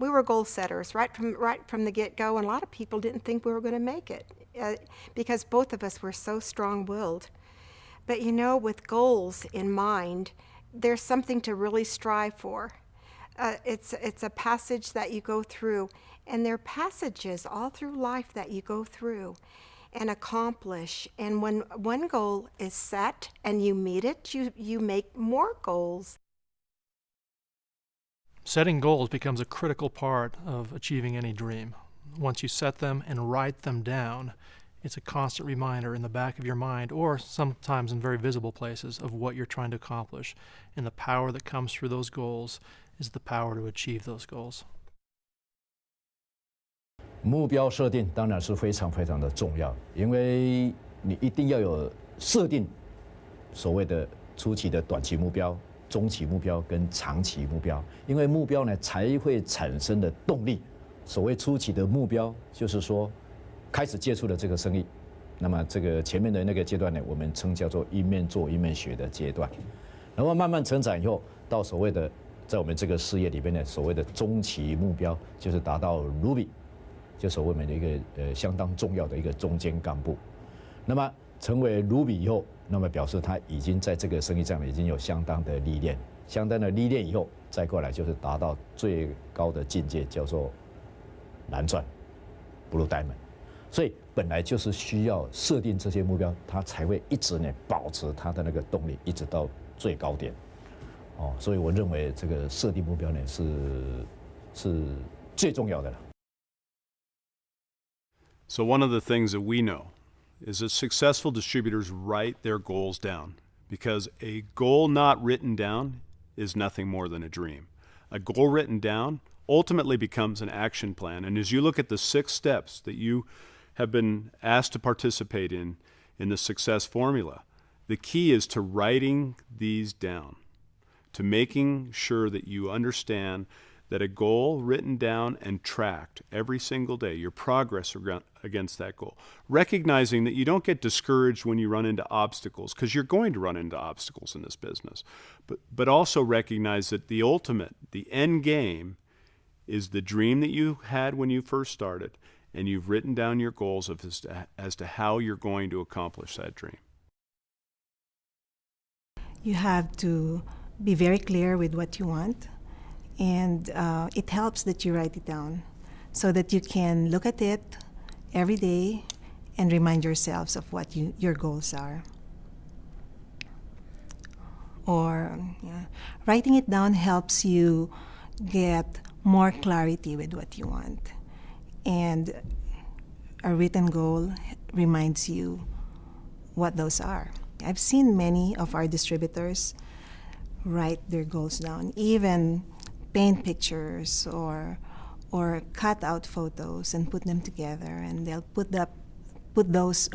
We were goal setters right from the get-go, and a lot of people didn't think we were going to make it because both of us were so strong-willed. But with goals in mind, there's something to really strive for. It's a passage that you go through, and there are passages all through life that you go through and accomplish. And when one goal is set and you meet it, you make more goals. Setting goals becomes a critical part of achieving any dream. Once you set them and write them down, it's a constant reminder in the back of your mind, or sometimes in very visible places, of what you're trying to accomplish. And the power that comes through those goals is the power to achieve those goals. 目标设定当然是非常非常的重要，因为你一定要有设定所谓的初期的短期目标、中期目标跟长期目标，因为目标呢才会产生的动力。所谓初期的目标，就是说开始接触了这个生意，那么这个前面的那个阶段呢，我们称叫做一面做一面学的阶段，然后慢慢成长以后，到所谓的在我们这个事业里面呢，所谓的中期目标，就是达到 Ruby。就所谓我们的一个相当重要的一个中间干部，那么成为卢比以后，那么表示他已经在这个生意上面已经有相当的历练，相当的历练以后，再过来就是达到最高的境界，叫做蓝钻 （Blue Diamond）。所以本来就是需要设定这些目标，他才会一直呢保持他的那个动力，一直到最高点。所以我认为这个设定目标呢是最重要的了。 So one of the things that we know is that successful distributors write their goals down, because a goal not written down is nothing more than a dream. A goal written down ultimately becomes an action plan. And as you look at the 6 steps that you have been asked to participate in the success formula, the key is to writing these down, to making sure that you understand that a goal written down and tracked every single day, your progress against that goal. Recognizing that you don't get discouraged when you run into obstacles, because you're going to run into obstacles in this business. But also recognize that the ultimate, the end game, is the dream that you had when you first started, and you've written down your goals as to how you're going to accomplish that dream. You have to be very clear with what you want. And it helps that you write it down so that you can look at it every day and remind yourselves of what your goals are. Or writing it down helps you get more clarity with what you want. And a written goal reminds you what those are. I've seen many of our distributors write their goals down, even paint pictures or cut out photos and put them together, and they'll put those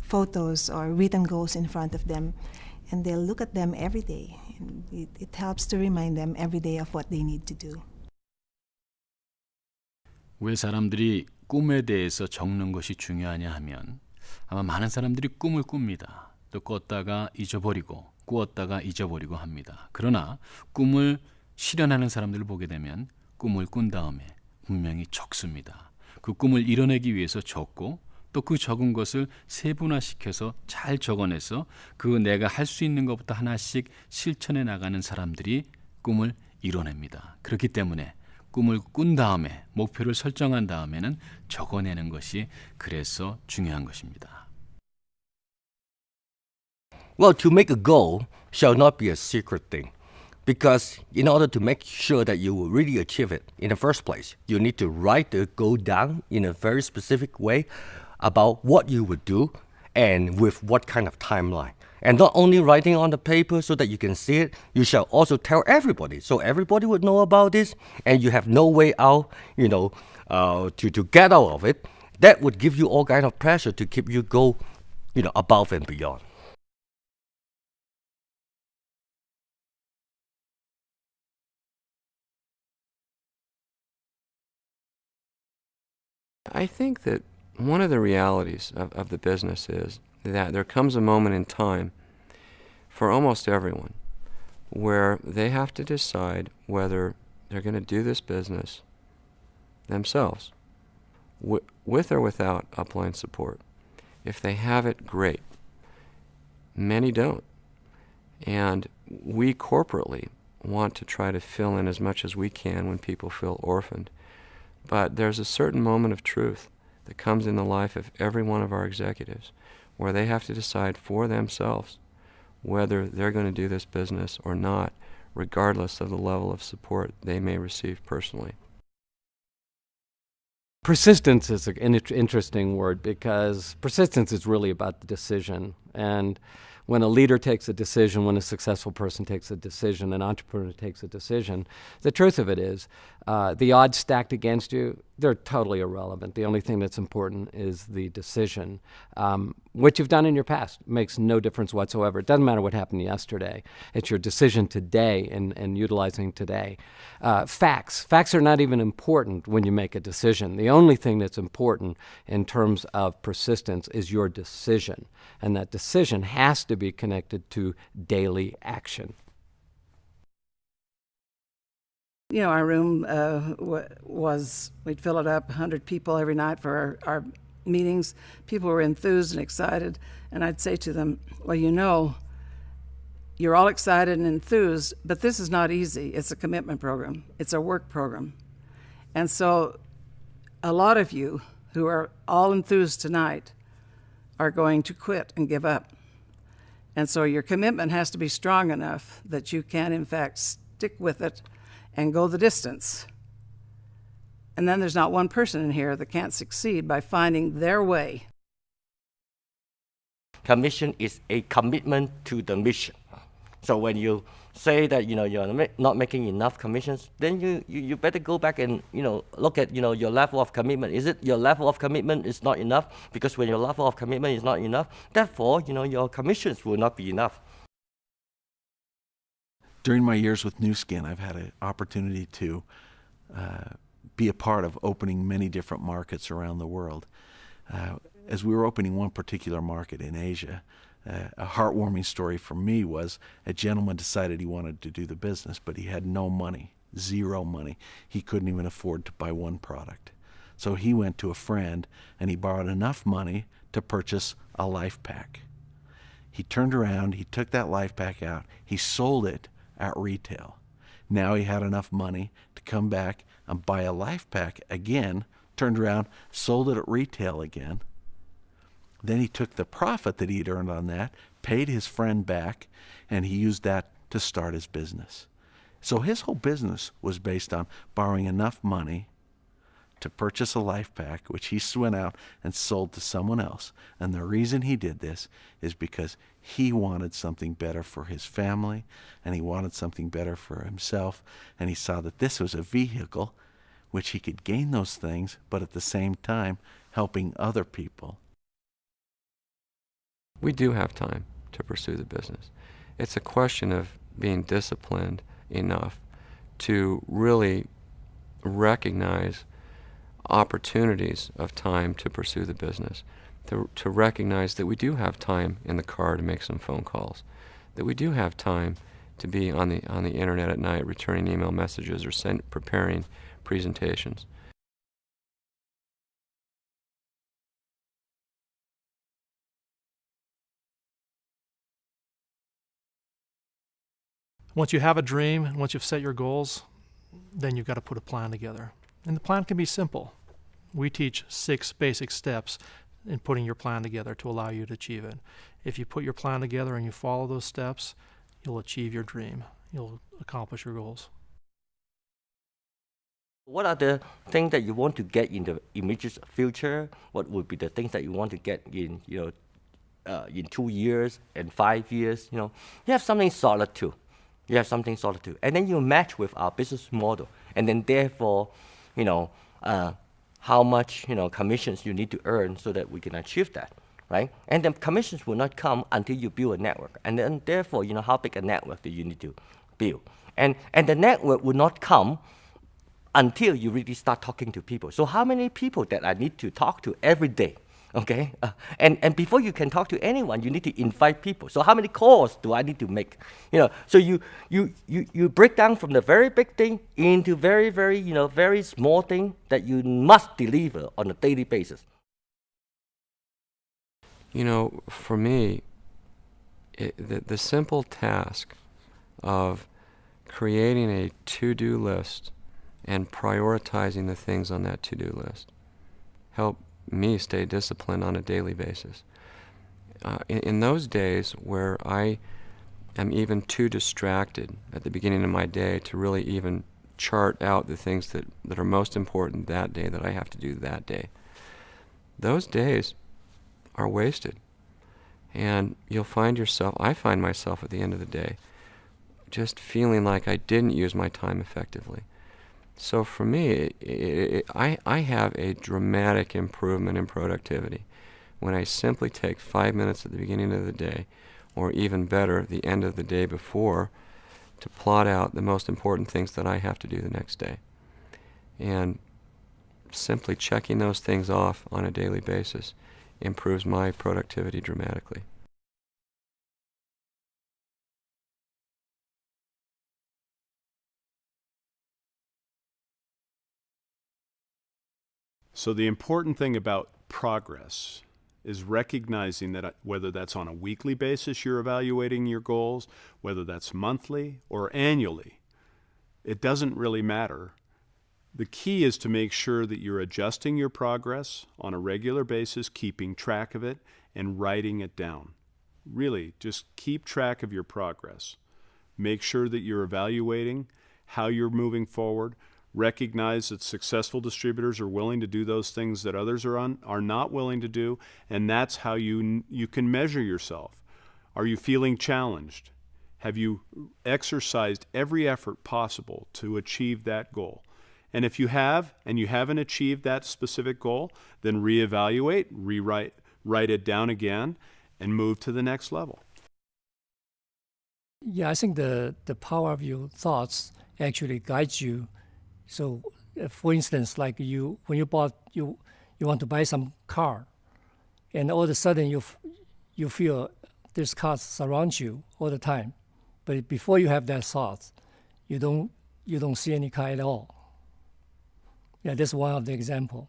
photos or written goals in front of them, and they'll look at them every day. And it helps to remind them every day of what they need to do. 왜 사람들이 꿈에 대해서 적는 것이 중요하냐 하면 아마 많은 사람들이 꿈을 꿉니다. 또 꿨다가 잊어버리고 꾸었다가 잊어버리고 합니다. 그러나 꿈을 실현하는 사람들을 보게 되면 꿈을 꾼 다음에 분명히 적습니다. 그 꿈을 이뤄내기 위해서 적고 또 그 적은 것을 세분화시켜서 잘 적어내서 그 내가 할 수 있는 것부터 하나씩 실천해 나가는 사람들이 꿈을 이뤄냅니다. 그렇기 때문에 꿈을 꾼 다음에 목표를 설정한 다음에는 적어내는 것이 그래서 중요한 것입니다. Well, to make a goal shall not be a secret thing. Because in order to make sure that you will really achieve it in the first place, you need to write the goal down in a very specific way about what you would do and with what kind of timeline. And not only writing on the paper so that you can see it, you shall also tell everybody. So everybody would know about this and you have no way out, to get out of it. That would give you all kind of pressure to keep you go, above and beyond. I think that one of the realities of the business is that there comes a moment in time for almost everyone where they have to decide whether they're going to do this business themselves, with or without upline support. If they have it, great. Many don't. And we corporately want to try to fill in as much as we can when people feel orphaned. But there's a certain moment of truth that comes in the life of every one of our executives where they have to decide for themselves whether they're going to do this business or not, regardless of the level of support they may receive personally. Persistence is an interesting word because persistence is really about the decision. And when a leader takes a decision, when a successful person takes a decision, an entrepreneur takes a decision, the truth of it is the odds stacked against you, they're totally irrelevant. The only thing that's important is the decision. What you've done in your past makes no difference whatsoever. It doesn't matter what happened yesterday. It's your decision today and utilizing today. Facts are not even important when you make a decision. The only thing that's important in terms of persistence is your decision. And that decision has to be connected to daily action. You know, our room we'd fill it up, 100 people every night for our meetings. People were enthused and excited. And I'd say to them, well, you know, you're all excited and enthused, but this is not easy. It's a commitment program. It's a work program. And so a lot of you who are all enthused tonight are going to quit and give up. And so your commitment has to be strong enough that you can, in fact, stick with it and go the distance. And then there's not one person in here that can't succeed by finding their way. Commission is a commitment to the mission. So when you say that you're not making enough commissions, then you better go back and look at your level of commitment. Is it your level of commitment is not enough? Because when your level of commitment is not enough, therefore your commissions will not be enough. During my years with New Skin, I've had an opportunity to be a part of opening many different markets around the world. As we were opening one particular market in Asia, a heartwarming story for me was a gentleman decided he wanted to do the business, but he had no money, zero money. He couldn't even afford to buy one product. So he went to a friend and he borrowed enough money to purchase a life pack. He turned around, he took that life pack out, he sold it at retail. Now he had enough money to come back and buy a life pack again, turned around, sold it at retail again. Then he took the profit that he'd earned on that, paid his friend back, and he used that to start his business. So his whole business was based on borrowing enough money to purchase a life pack, which he went out and sold to someone else. And the reason he did this is because he wanted something better for his family, and he wanted something better for himself, and he saw that this was a vehicle which he could gain those things, but at the same time helping other people. We do have time to pursue the business. It's a question of being disciplined enough to really recognize opportunities of time to pursue the business, to recognize that we do have time in the car to make some phone calls, that we do have time to be on the internet at night returning email messages or preparing presentations. Once you have a dream, once you've set your goals, then you've got to put a plan together. And the plan can be simple. We teach 6 basic steps in putting your plan together to allow you to achieve it. If you put your plan together and you follow those steps, you'll achieve your dream. You'll accomplish your goals. What are the things that you want to get in the immediate future? What would be the things that you want to get in, in 2 years and 5 years? You have something solid too. And then you match with our business model. And then therefore, how much, commissions you need to earn so that we can achieve that, right? And the commissions will not come until you build a network. And then therefore, how big a network do you need to build? And the network will not come until you really start talking to people. So how many people that I need to talk to every day Okay, and before you can talk to anyone, you need to invite people. So how many calls do I need to make? So you break down from the very big thing into very, very, very small thing that you must deliver on a daily basis. For me, the simple task of creating a to-do list and prioritizing the things on that to-do list help me stay disciplined on a daily basis. In those days where I am even too distracted at the beginning of my day to really even chart out the things that are most important that day that I have to do that day, those days are wasted. And I find myself at the end of the day just feeling like I didn't use my time effectively. So for me, I have a dramatic improvement in productivity when I simply take 5 minutes at the beginning of the day, or even better, the end of the day before, to plot out the most important things that I have to do the next day. And simply checking those things off on a daily basis improves my productivity dramatically. So the important thing about progress is recognizing that whether that's on a weekly basis you're evaluating your goals, whether that's monthly or annually, it doesn't really matter. The key is to make sure that you're adjusting your progress on a regular basis, keeping track of it, and writing it down. Really, just keep track of your progress. Make sure that you're evaluating how you're moving forward. Recognize that successful distributors are willing to do those things that others are not willing to do, and that's how you can measure yourself. Are you feeling challenged? Have you exercised every effort possible to achieve that goal? And if you have, and you haven't achieved that specific goal, then reevaluate, write it down again, and move to the next level. Yeah, I think the power of your thoughts actually guides you. So, for instance, like when you want to buy some car, and all of a sudden you feel there's cars surround you all the time, but before you have that thought, you don't see any car at all. Yeah, that's one of the example.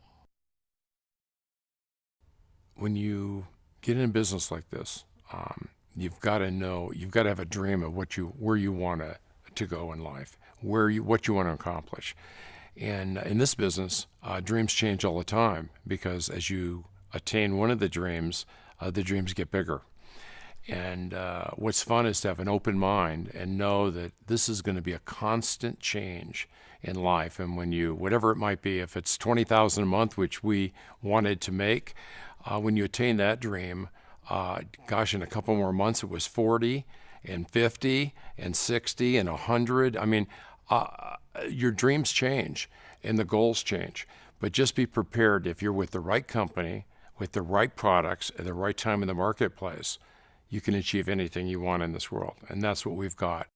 When you get in a business like this, you've got to have a dream of where you want to go in life, what you want to accomplish. And in this business, dreams change all the time, because as you attain one of the dreams get bigger. And what's fun is to have an open mind and know that this is going to be a constant change in life. And whatever it might be, if it's $20,000 a month, which we wanted to make, when you attain that dream, in a couple more months it was 40 and 50 and 60 and 100. I mean, your dreams change and the goals change. But just be prepared. If you're with the right company, with the right products, at the right time in the marketplace, you can achieve anything you want in this world. And that's what we've got.